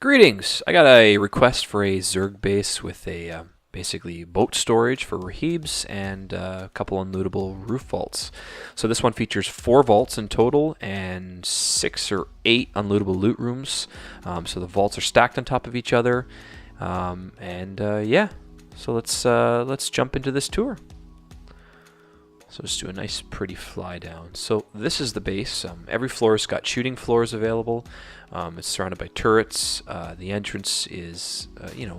Greetings! I got a request for a Zerg base with a basically boat storage for RHIIBs and a couple unlootable roof vaults. So this one features 4 vaults in total and 6 or 8 unlootable loot rooms. So the vaults are stacked on top of each other. Yeah, so let's jump into this tour. So let's do a nice pretty fly down. So this is the base. Every floor's got shooting floors available. It's surrounded by turrets. The entrance is,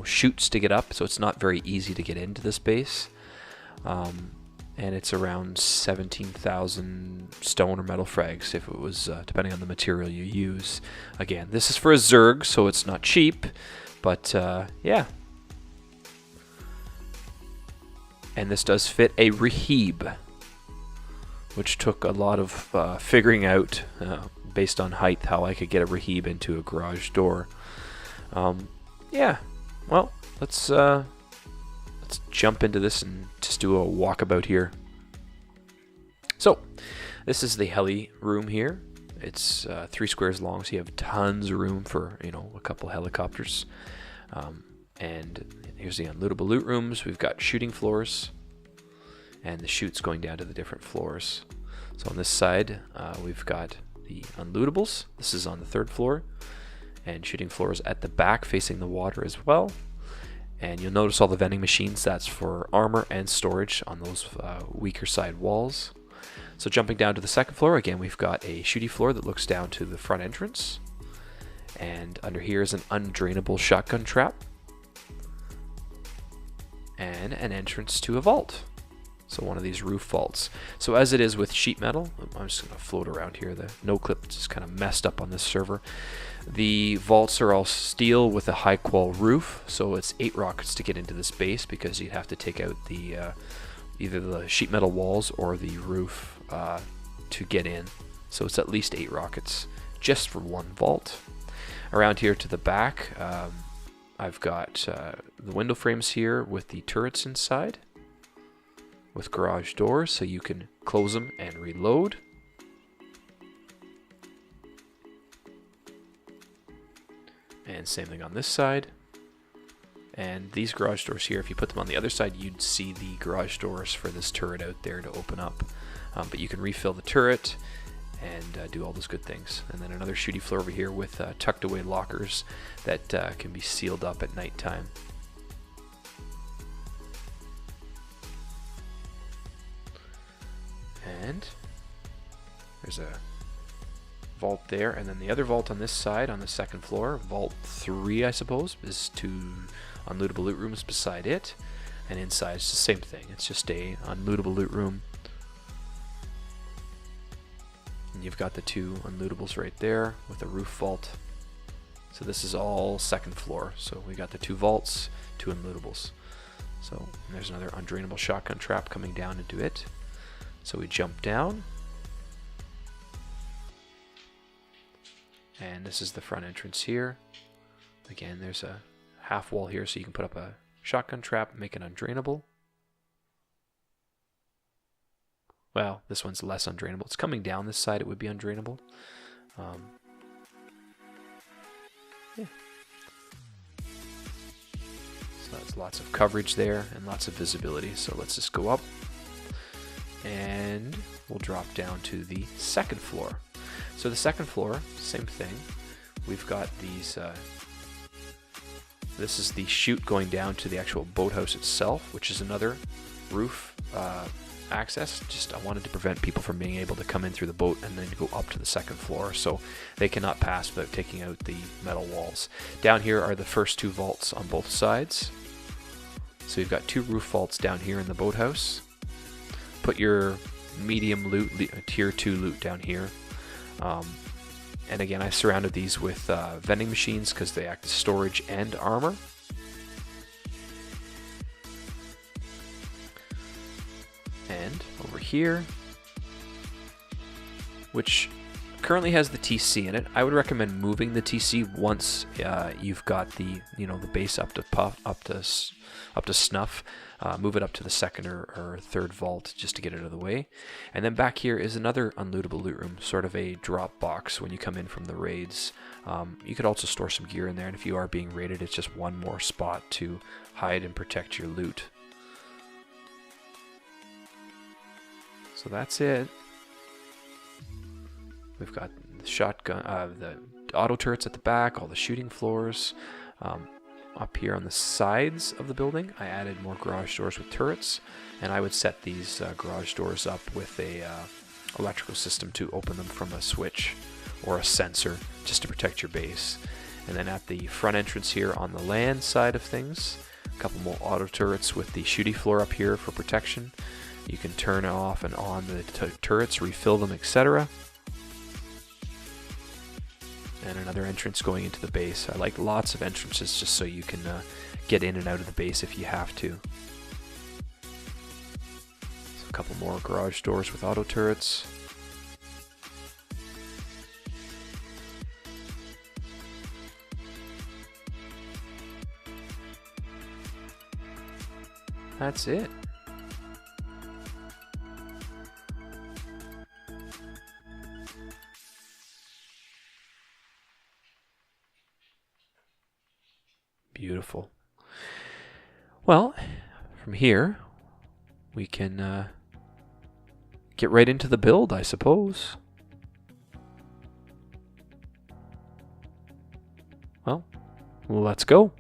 chutes to get up, so it's not very easy to get into this base. And it's around 17,000 stone or metal frags if it was, depending on the material you use. Again, this is for a Zerg, so it's not cheap, but yeah. And this does fit a RHIIB, which took a lot of figuring out based on height how I could get a RHIIB into a garage door. Yeah, well, let's jump into this and just do a walkabout here. So, this is the heli room here. It's 3 squares long, so you have tons of room for a couple helicopters. And here's the unlootable loot rooms. We've got shooting floors, and the chutes going down to the different floors. So on this side, we've got the unlootables. This is on the 3rd floor, and shooting floors at the back facing the water as well. And you'll notice all the vending machines. That's for armor and storage on those weaker side walls. So jumping down to the 2nd floor, again, we've got a shooting floor that looks down to the front entrance. And under here is an un-drainable shotgun trap, and an entrance to a vault. So one of these roof vaults. So as it is with sheet metal, I'm just going to float around here. The no clip just kind of messed up on this server. The vaults are all steel with a high qual roof, so it's 8 rockets to get into this base because you'd have to take out the either the sheet metal walls or the roof to get in. So it's at least 8 rockets just for one vault. Around here to the back, I've got the window frames here with the turrets inside, with garage doors, so you can close them and reload. And same thing on this side. And these garage doors here, if you put them on the other side, you'd see the garage doors for this turret out there to open up. But you can refill the turret and do all those good things. And then another shooting floor over here with tucked away lockers that can be sealed up at nighttime. And there's a vault there, and then the other vault on this side on the 2nd floor, vault 3 I suppose, is 2 unlootable loot rooms beside it, and inside it's the same thing. It's just a unlootable loot room, and you've got the 2 unlootables right there with a roof vault. So this is all 2nd floor. So we got the 2 vaults, 2 unlootables. So there's another undrainable shotgun trap coming down into it. So we jump down, and this is the front entrance here. Again, there's a half wall here, so you can put up a shotgun trap and make it undrainable. Well, this one's less undrainable. It's coming down this side, it would be undrainable. Yeah. So that's lots of coverage there and lots of visibility. So let's just go up, and we'll drop down to the 2nd floor. So the 2nd floor, same thing. We've got these, this is the chute going down to the actual boathouse itself, which is another roof access. Just I wanted to prevent people from being able to come in through the boat and then go up to the 2nd floor, so they cannot pass without taking out the metal walls. Down here are the first 2 vaults on both sides. So you've got 2 roof vaults down here in the boathouse. Put your medium loot, tier 2 loot down here. And again, I surrounded these with vending machines because they act as storage and armor. And over here, which currently has the TC in it. I would recommend moving the TC once you've got the the base up to snuff. Move it up to the second or third vault just to get it out of the way. And then back here is another unlootable loot room, sort of a drop box when you come in from the raids. You could also store some gear in there, and if you are being raided, it's just one more spot to hide and protect your loot. So that's it. We've got the shotgun, the auto turrets at the back, all the shooting floors. Up here on the sides of the building, I added more garage doors with turrets, and I would set these garage doors up with a electrical system to open them from a switch or a sensor, just to protect your base. And then at the front entrance here on the land side of things, a couple more auto turrets with the shooting floor up here for protection. You can turn off and on the turrets, refill them, etc. And another entrance going into the base. I like lots of entrances just so you can get in and out of the base if you have to. So a couple more garage doors with auto turrets. That's it. Beautiful. Well, from here, we can get right into the build, I suppose. Well, let's go.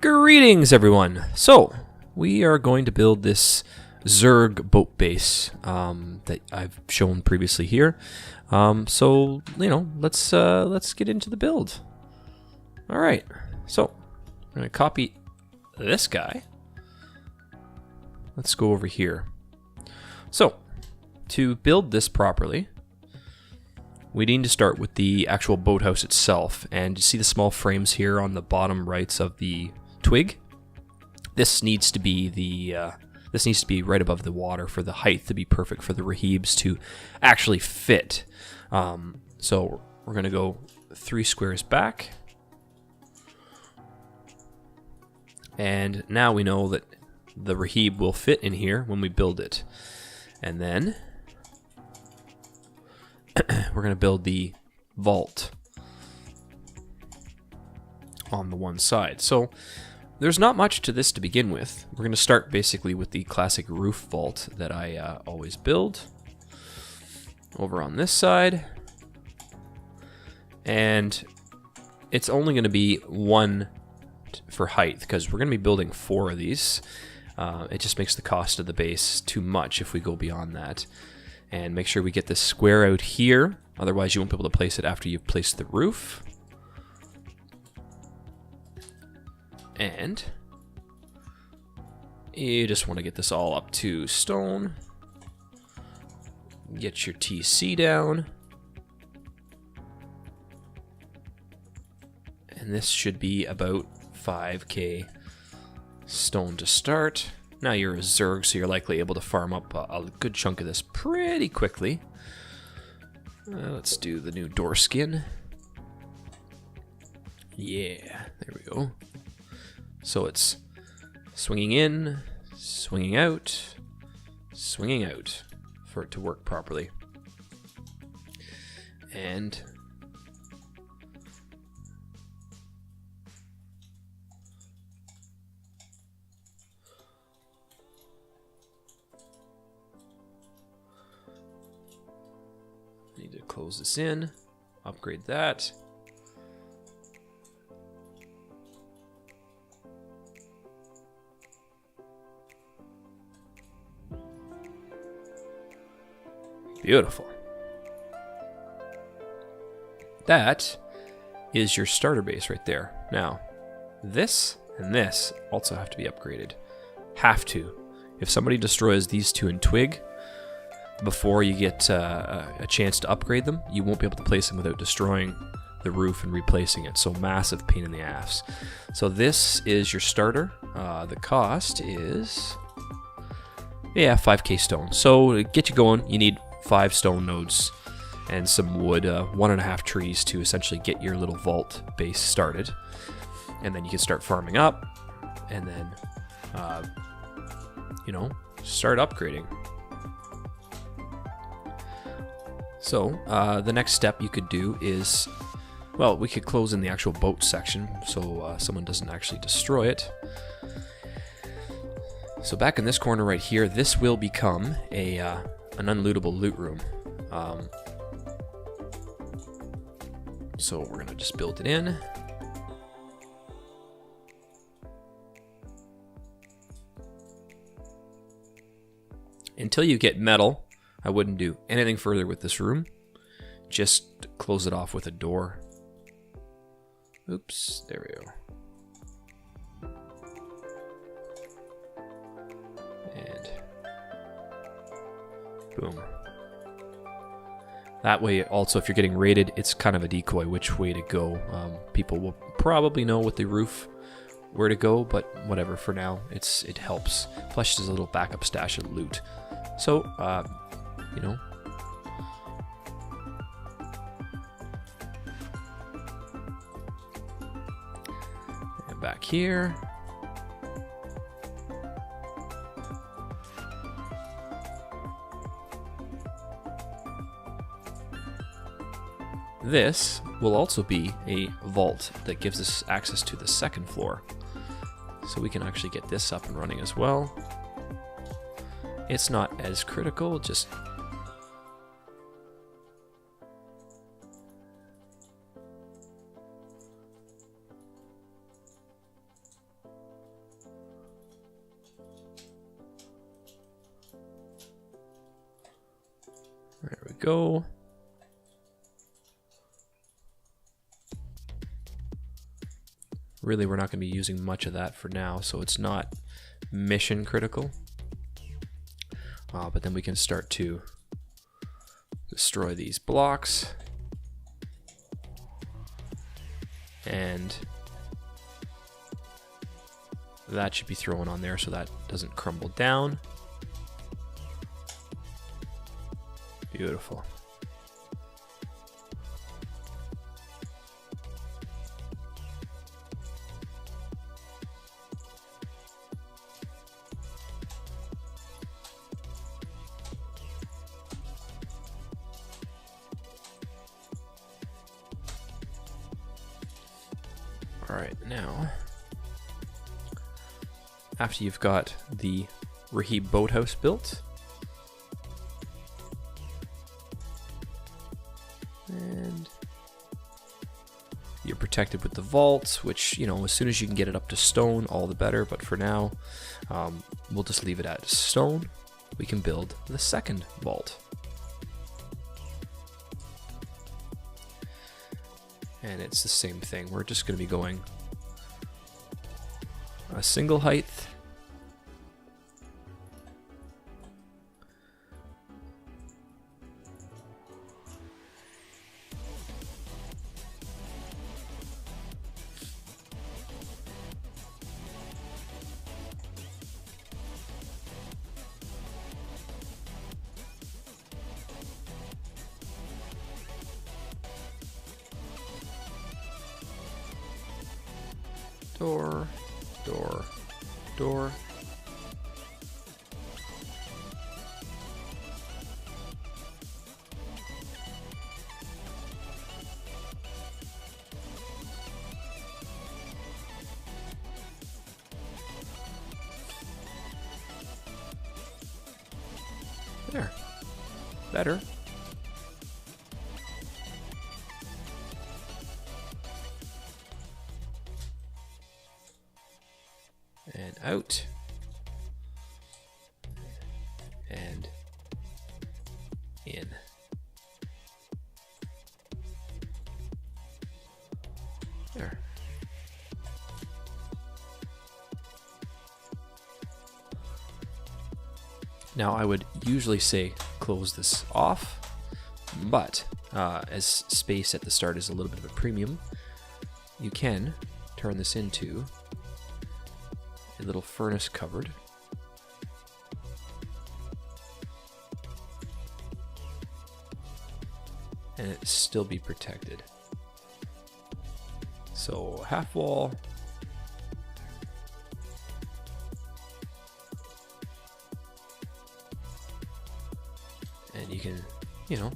Greetings, everyone. So, we are going to build this Zerg boat base that I've shown previously here. So let's get into the build. All right. So I'm going to copy this guy. Let's go over here. So to build this properly, we need to start with the actual boathouse itself. And you see the small frames here on the bottom rights of the twig. This needs to be right above the water for the height to be perfect for the RHIIBs to actually fit. So we're going to go 3 squares back. And now we know that the RHIIB will fit in here when we build it. And then we're going to build the vault on the one side. So there's not much to this to begin with. We're going to start basically with the classic roof vault that I always build over on this side. And it's only going to be 1 for height because we're going to be building 4 of these. It just makes the cost of the base too much if we go beyond that. And make sure we get this square out here. Otherwise you won't be able to place it after you've placed the roof. And you just want to get this all up to stone. Get your TC down. And this should be about 5k stone to start. Now you're a Zerg, so you're likely able to farm up a good chunk of this pretty quickly. Let's do the new door skin. Yeah, there we go. So it's swinging in, swinging out for it to work properly. And need to close this in, upgrade that. Beautiful. That is your starter base right there. Now, this and this also have to be upgraded. Have to. If somebody destroys these 2 in twig before you get a chance to upgrade them, you won't be able to place them without destroying the roof and replacing it. So massive pain in the ass. So this is your starter. The cost is, yeah, 5k stone. So to get you going, you need 5 stone nodes and some wood, 1.5 trees to essentially get your little vault base started. And then you can start farming up, and then, you know, start upgrading. So the next step you could do is, well, we could close in the actual boat section so someone doesn't actually destroy it. So back in this corner right here, this will become a an unlootable loot room. So we're gonna just build it in. Until you get metal, I wouldn't do anything further with this room. Just close it off with a door. Oops, there we go. And boom. That way, also, if you're getting raided, it's kind of a decoy which way to go. People will probably know with the roof where to go, but whatever, for now, it helps. Plus, there's a little backup stash of loot. So, you know. And back here. This will also be a vault that gives us access to the second floor. So we can actually get this up and running as well. It's not as critical, just there we go. Really, we're not going to be using much of that for now, so it's not mission critical. But then we can start to destroy these blocks. And that should be thrown on there so that doesn't crumble down. Beautiful. Alright, now, after you've got the RHIIB boathouse built, and you're protected with the vault, which, you know, as soon as you can get it up to stone, all the better, but for now, we'll just leave it at stone. We can build the second vault. And it's the same thing. We're just going to be going a single height. Door, door, door. There. Better. And out. And in. There. Now I would usually say close this off, but as space at the start is a little bit of a premium, you can turn this into a little furnace cupboard. And it still be protected. So half wall. And you can, you know,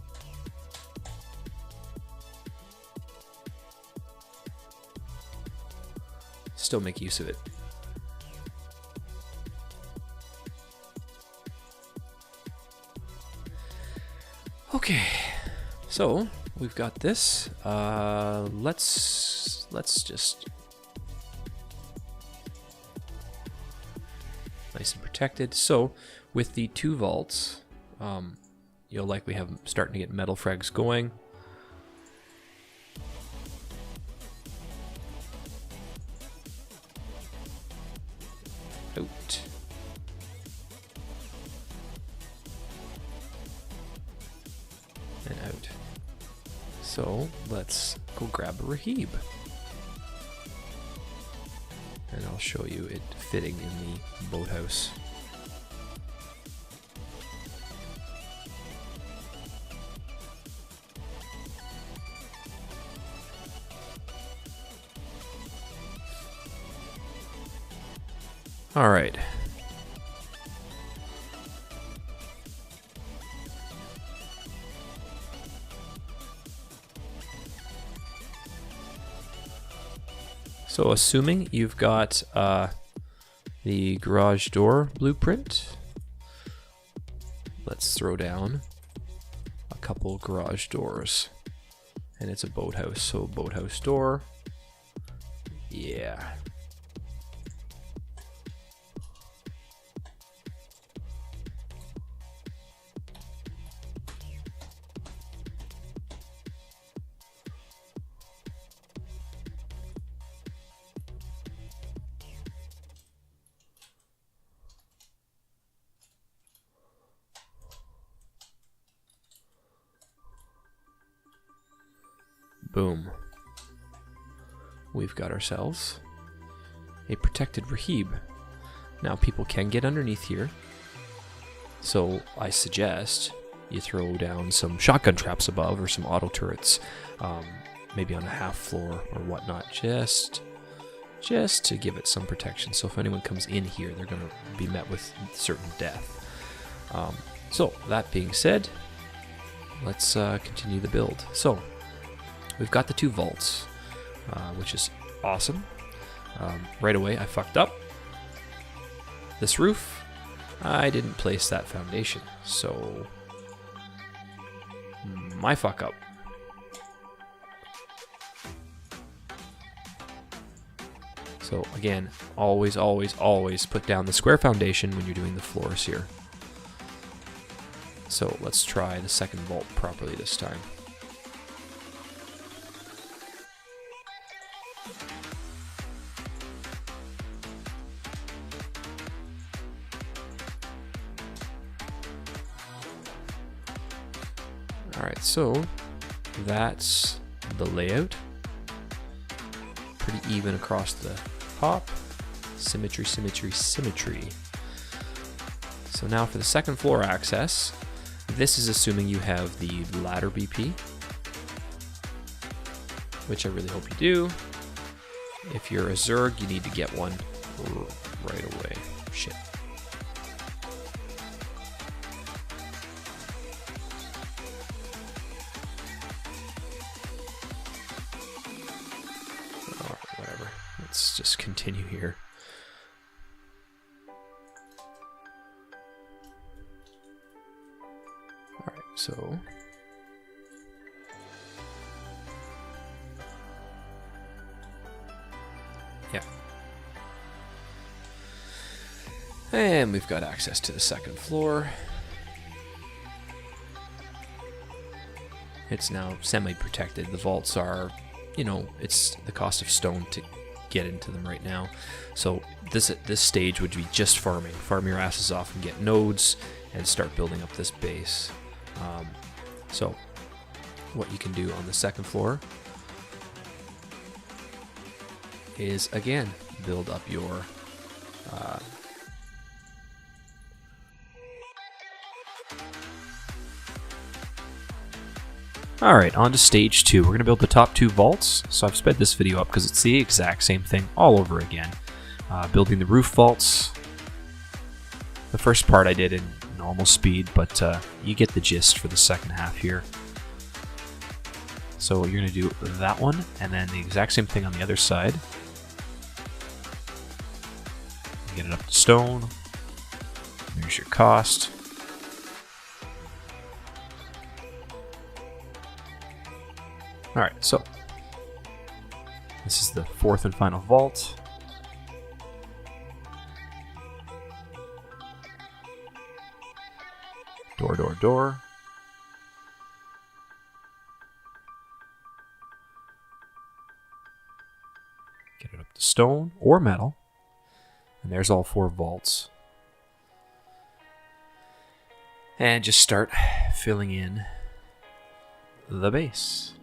still make use of it. Okay, so we've got this. Let's just nice and protected. So with the 2 vaults, you'll likely have starting to get metal frags going. Out. And out. So let's go grab a RHIIB. And I'll show you it fitting in the boathouse. All right. So assuming you've got the garage door blueprint, let's throw down a couple garage doors. And it's a boathouse, so boathouse door. Yeah. Boom. We've got ourselves a protected RHIIB. Now people can get underneath here, so I suggest you throw down some shotgun traps above or some auto turrets, maybe on a half floor or whatnot, just to give it some protection. So if anyone comes in here, they're going to be met with certain death. So that being said, let's continue the build. So we've got the 2 vaults, which is awesome. Right away, I fucked up. This roof, I didn't place that foundation, so my fuck up. So again, always, always, always put down the square foundation when you're doing the floors here. So let's try the second vault properly this time. Alright, so that's the layout. Pretty even across the top. Symmetry, symmetry, symmetry. So now for the second floor access, this is assuming you have the ladder BP, which I really hope you do. If you're a Zerg, you need to get one right away. Shit. Let's just continue here. Alright, so yeah. And we've got access to the second floor. It's now semi-protected. The vaults are, you know, it's the cost of stone to get into them right now. So this stage would be just farming. Farm your asses off and get nodes and start building up this base. So what you can do on the second floor is, again, build up your Alright, on to stage 2. We're going to build the top 2 vaults. So I've sped this video up because it's the exact same thing all over again. Building the roof vaults. The first part I did in normal speed, but you get the gist for the second half here. So you're going to do that one, and then the exact same thing on the other side. Get it up to stone. There's your cost. Alright, so this is the fourth and final vault. Door, door, door. Get it up to stone or metal. And there's all 4 vaults. And just start filling in the base.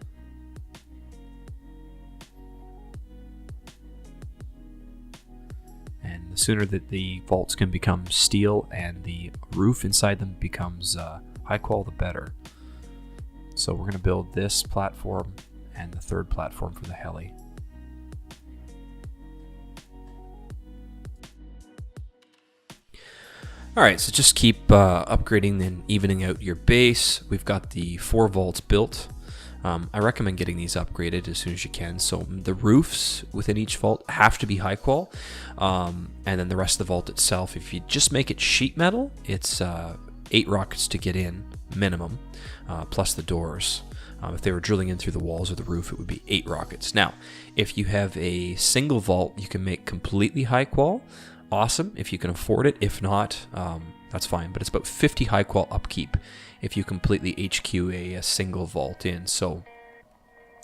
And the sooner that the vaults can become steel and the roof inside them becomes high quality, the better. So we're going to build this platform and the third platform for the heli. Alright, so just keep upgrading and evening out your base. We've got the 4 vaults built. I recommend getting these upgraded as soon as you can. So the roofs within each vault have to be high qual, and then the rest of the vault itself, if you just make it sheet metal, it's 8 rockets to get in minimum, plus the doors. If they were drilling in through the walls or the roof, it would be 8 rockets. Now, if you have a single vault, you can make completely high qual. Awesome if you can afford it. If not, that's fine, but it's about 50 high qual upkeep if you completely HQ a single vault in. So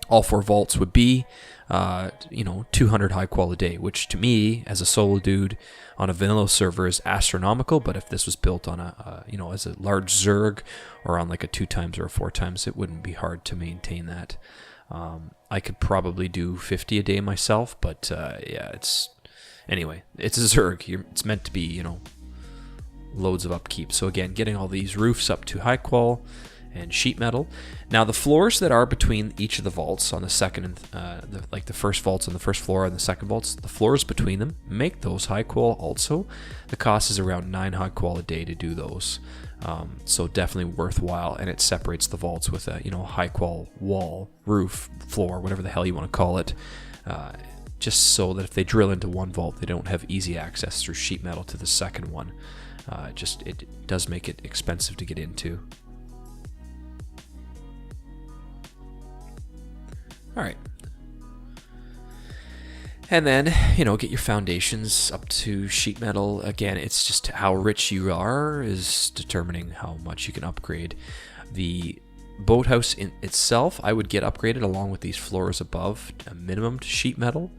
all 4 vaults would be 200 high qual a day, which to me as a solo dude on a vanilla server is astronomical. But if this was built on a as a large Zerg or on like a 2 times or a 4 times, it wouldn't be hard to maintain that. I could probably do 50 a day myself, but yeah, anyway, it's a Zerg. It's meant to be, loads of upkeep. So again, getting all these roofs up to high qual and sheet metal. Now the floors that are between each of the vaults on the second and the first vaults on the first floor and the second vaults, the floors between them, make those high qual also. The cost is around 9 high qual a day to do those. So definitely worthwhile, and it separates the vaults with a high qual wall, roof, floor, whatever the hell you want to call it. Just so that if they drill into one vault, they don't have easy access through sheet metal to the second one. It does make it expensive to get into. Alright. And then, get your foundations up to sheet metal. Again, it's just how rich you are is determining how much you can upgrade. The boathouse in itself, I would get upgraded along with these floors above, a minimum to sheet metal.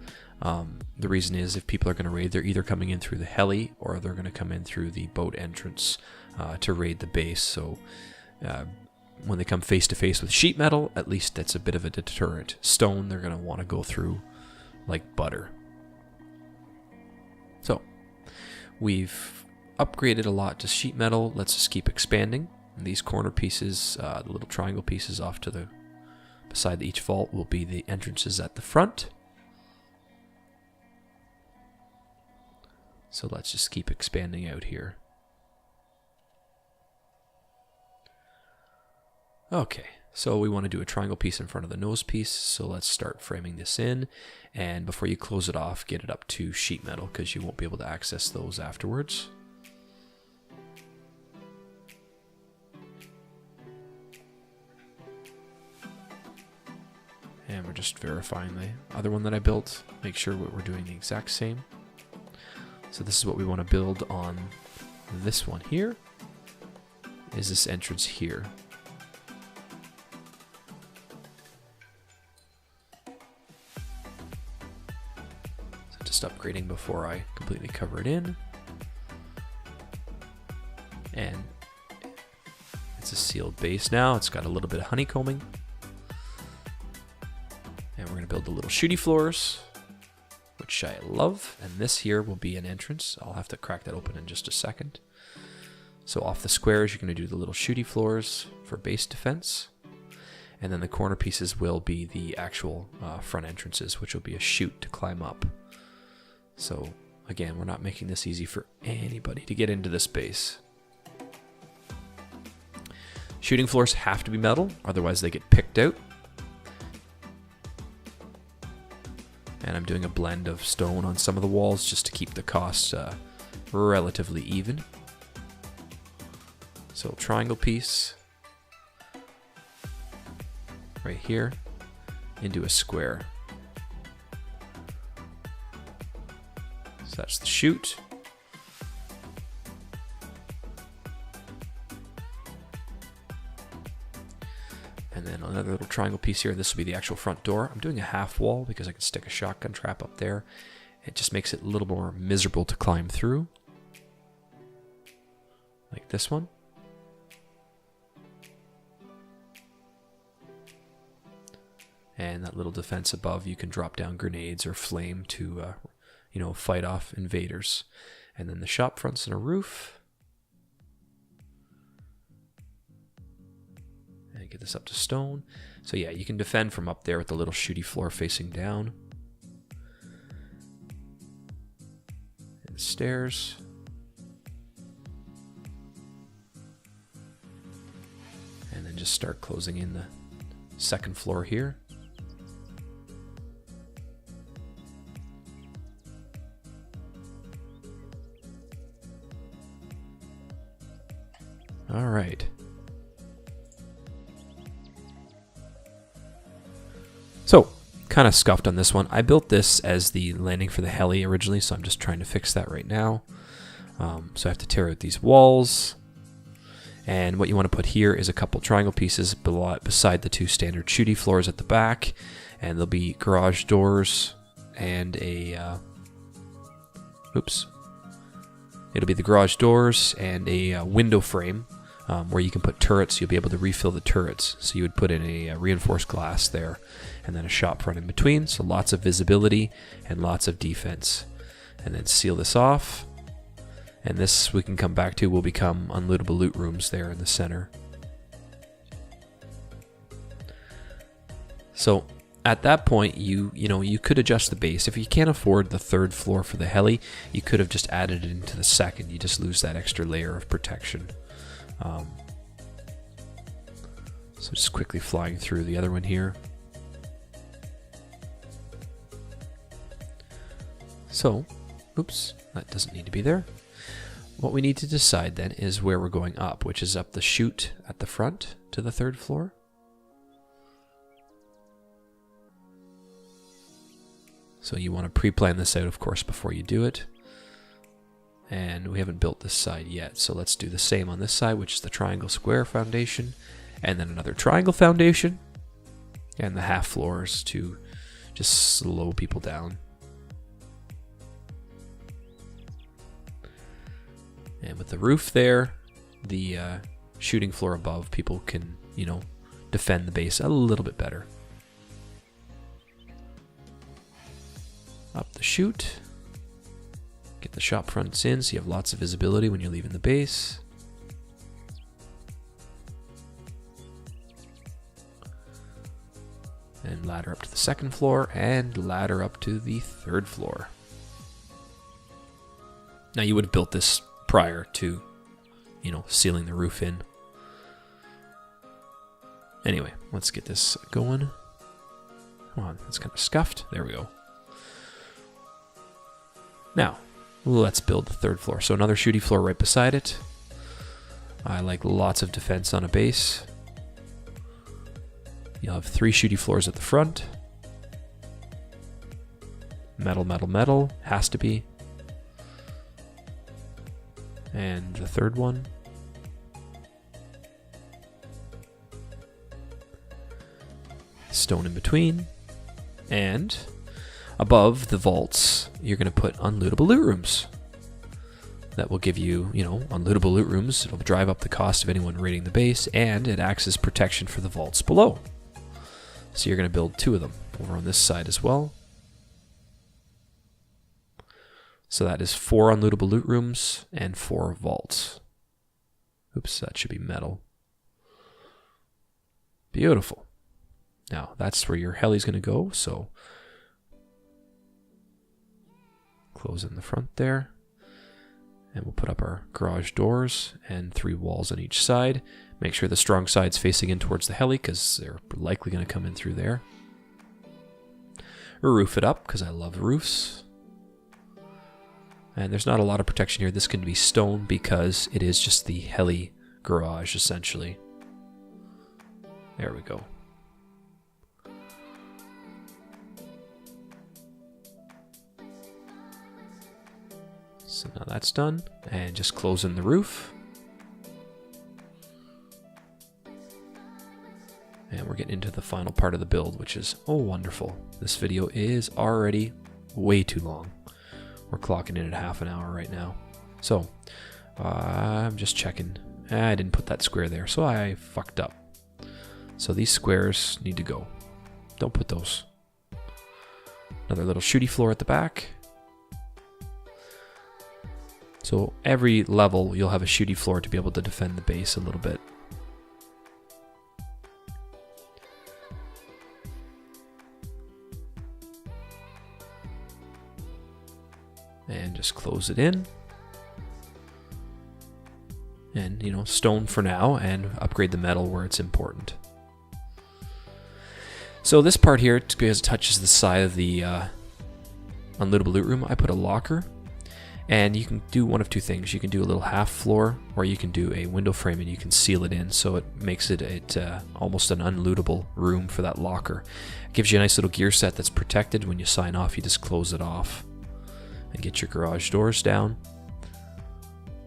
The reason is if people are going to raid, they're either coming in through the heli or they're going to come in through the boat entrance to raid the base. So when they come face to face with sheet metal, at least that's a bit of a deterrent. Stone, they're going to want to go through like butter. So we've upgraded a lot to sheet metal. Let's just keep expanding. And these corner pieces, the little triangle pieces off to the beside each vault will be the entrances at the front. So let's just keep expanding out here. Okay, so we want to do a triangle piece in front of the nose piece, so let's start framing this in, and before you close it off, get it up to sheet metal because you won't be able to access those afterwards. And we're just verifying the other one that I built, make sure we're doing the exact same. So this is what we want to build on this one here, is this entrance here. So just upgrading before I completely cover it in. And it's a sealed base now. It's got a little bit of honeycombing. build the little shooty floors, which I love. And this here will be an entrance. I'll have to crack that open in just a second. So off the squares, you're going to do the little shooty floors for base defense. And then the corner pieces will be the actual front entrances, which will be a chute to climb up. So again, we're not making this easy for anybody to get into this base. Shooting floors have to be metal, otherwise they get picked out. And I'm doing a blend of stone on some of the walls just to keep the costs relatively even. So triangle piece right here into a square. So that's the chute. And then another little triangle piece here. This will be the actual front door. I'm doing a half wall because I can stick a shotgun trap up there. It just makes it a little more miserable to climb through. Like this one. And that little defense above, you can drop down grenades or flame to, you know, fight off invaders. And then the shop fronts and a roof. And get this up to stone. So yeah, you can defend from up there with the little shooty floor facing down. And stairs. And then just start closing in the second floor here. All right. So, kind of scuffed on this one. I built this as the landing for the heli originally, so I'm just trying to fix that right now. So I have to tear out these walls. And what you want to put here is a couple triangle pieces beside the two standard shooty floors at the back. And there'll be garage doors and a... oops. It'll be the garage doors and a window frame. Where you can put turrets, you'll be able to refill the turrets. So you would put in a reinforced glass there, and then a shop front in between, so lots of visibility and lots of defense. And then seal this off, and this we can come back to will become unlootable loot rooms there in the center. So at that point, you could adjust the base. If you can't afford the third floor for the heli, you could have just added it into the second. You just lose that extra layer of protection. So just quickly flying through the other one here. So, oops, that doesn't need to be there. What we need to decide then is where we're going up, which is up the chute at the front to the third floor. So you want to pre-plan this out, of course, before you do it. And we haven't built this side yet, so let's do the same on this side, which is the triangle square foundation, and then another triangle foundation, and the half floors to just slow people down. And with the roof there, the shooting floor above, people can, defend the base a little bit better. Up the chute. Get the shop fronts in so you have lots of visibility when you're leaving the base. And ladder up to the second floor and ladder up to the third floor. Now you would have built this prior to, sealing the roof in. Anyway, let's get this going. Come on, it's kind of scuffed. There we go. Now, let's build the third floor. So another shooty floor right beside it. I like lots of defense on a base. You'll have 3 shooty floors at the front. Metal, metal, metal. Has to be. And the third one. Stone in between. And above the vaults, you're going to put unlootable loot rooms. That will give you, unlootable loot rooms. It'll drive up the cost of anyone raiding the base, and it acts as protection for the vaults below. So you're going to build 2 of them. over on this side as well. So that is 4 unlootable loot rooms and 4 vaults. Oops, that should be metal. Beautiful. Now, that's where your heli's going to go, so close in the front there. And we'll put up our garage doors and 3 walls on each side. Make sure the strong side's facing in towards the heli, because they're likely going to come in through there. Roof it up, because I love roofs. And there's not a lot of protection here. This can be stone, because it is just the heli garage, essentially. There we go. So now that's done, and just close in the roof. And we're getting into the final part of the build, which is, oh, wonderful. This video is already way too long. We're clocking in at half an hour right now. So, I'm just checking. I didn't put that square there, so I fucked up. So these squares need to go. Don't put those. Another little shooty floor at the back. So every level you'll have a shooty floor to be able to defend the base a little bit. And just close it in. And, you know, stone for now, and upgrade the metal where it's important. So this part here, because it touches the side of the unlootable loot room, I put a locker. And you can do one of two things. You can do a little half floor, or you can do a window frame and you can seal it in, so it makes it almost an unlootable room for that locker. It gives you a nice little gear set that's protected. When you sign off, you just close it off and get your garage doors down.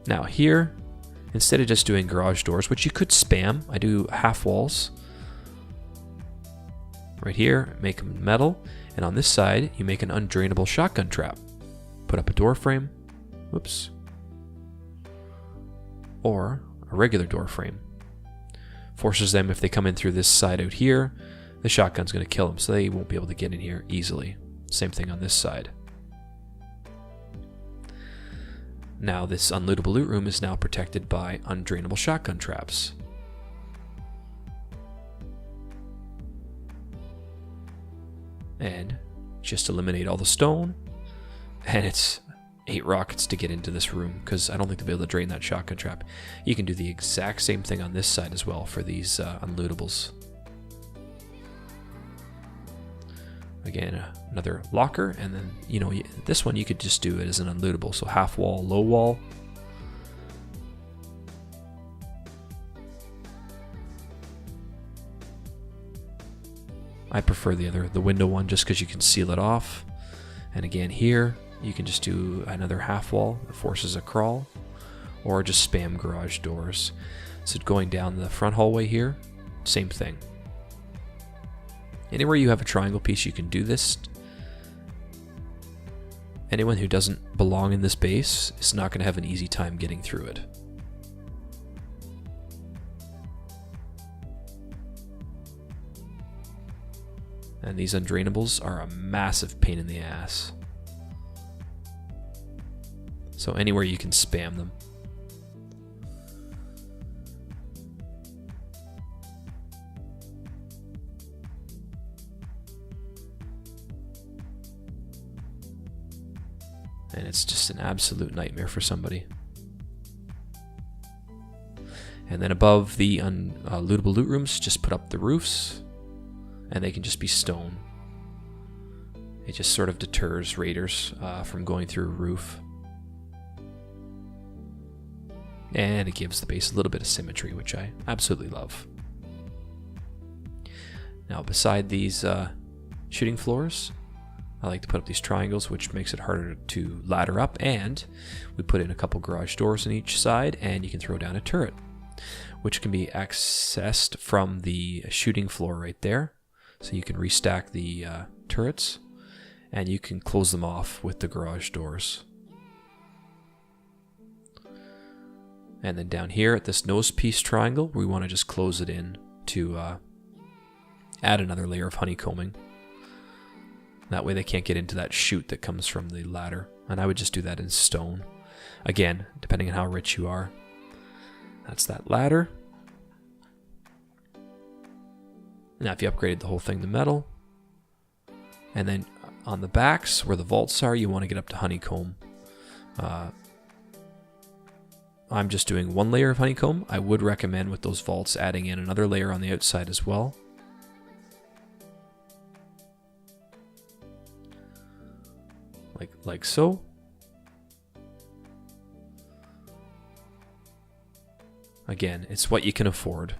Now here, instead of just doing garage doors, which you could spam, I do half walls. Right here, make them metal, and on this side, you make an undrainable shotgun trap. Put up a door frame, whoops, or a regular door frame. Forces them, if they come in through this side out here, the shotgun's going to kill them, so they won't be able to get in here easily. Same thing on this side. Now this unlootable loot room is now protected by undrainable shotgun traps. And just eliminate all the stone, and it's 8 rockets to get into this room, because I don't think they'll be able to drain that shotgun trap. You can do the exact same thing on this side as well for these unlootables. Again, another locker, and then, you know, this one you could just do it as an unlootable, so half wall, low wall. I prefer the window one, just because you can seal it off. And again here, you can just do another half wall that forces a crawl, or just spam garage doors. So going down the front hallway here, same thing. Anywhere you have a triangle piece, you can do this. Anyone who doesn't belong in this base is not going to have an easy time getting through it. And these undrainables are a massive pain in the ass. So anywhere you can spam them. And it's just an absolute nightmare for somebody. And then above the unlootable loot rooms, just put up the roofs, and they can just be stone. It just sort of deters raiders from going through a roof. And it gives the base a little bit of symmetry, which I absolutely love. Now beside these shooting floors, I like to put up these triangles, which makes it harder to ladder up, and we put in a couple garage doors on each side, and you can throw down a turret, which can be accessed from the shooting floor right there. So you can restack the turrets, and you can close them off with the garage doors. And then down here at this nose piece triangle, we want to just close it in to add another layer of honeycombing. That way they can't get into that chute that comes from the ladder. And I would just do that in stone. Again, depending on how rich you are. That's that ladder. Now if you upgraded the whole thing to metal, and then on the backs where the vaults are, you want to get up to honeycomb. I'm just doing one layer of honeycomb. I would recommend with those vaults adding in another layer on the outside as well. Like so. Again, it's what you can afford.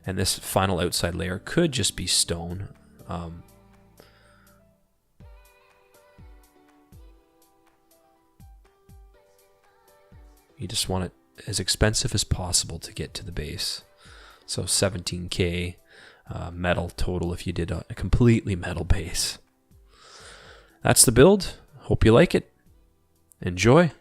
And this final outside layer could just be stone. You just want it as expensive as possible to get to the base. So 17K metal total if you did a completely metal base. That's the build. Hope you like it. Enjoy.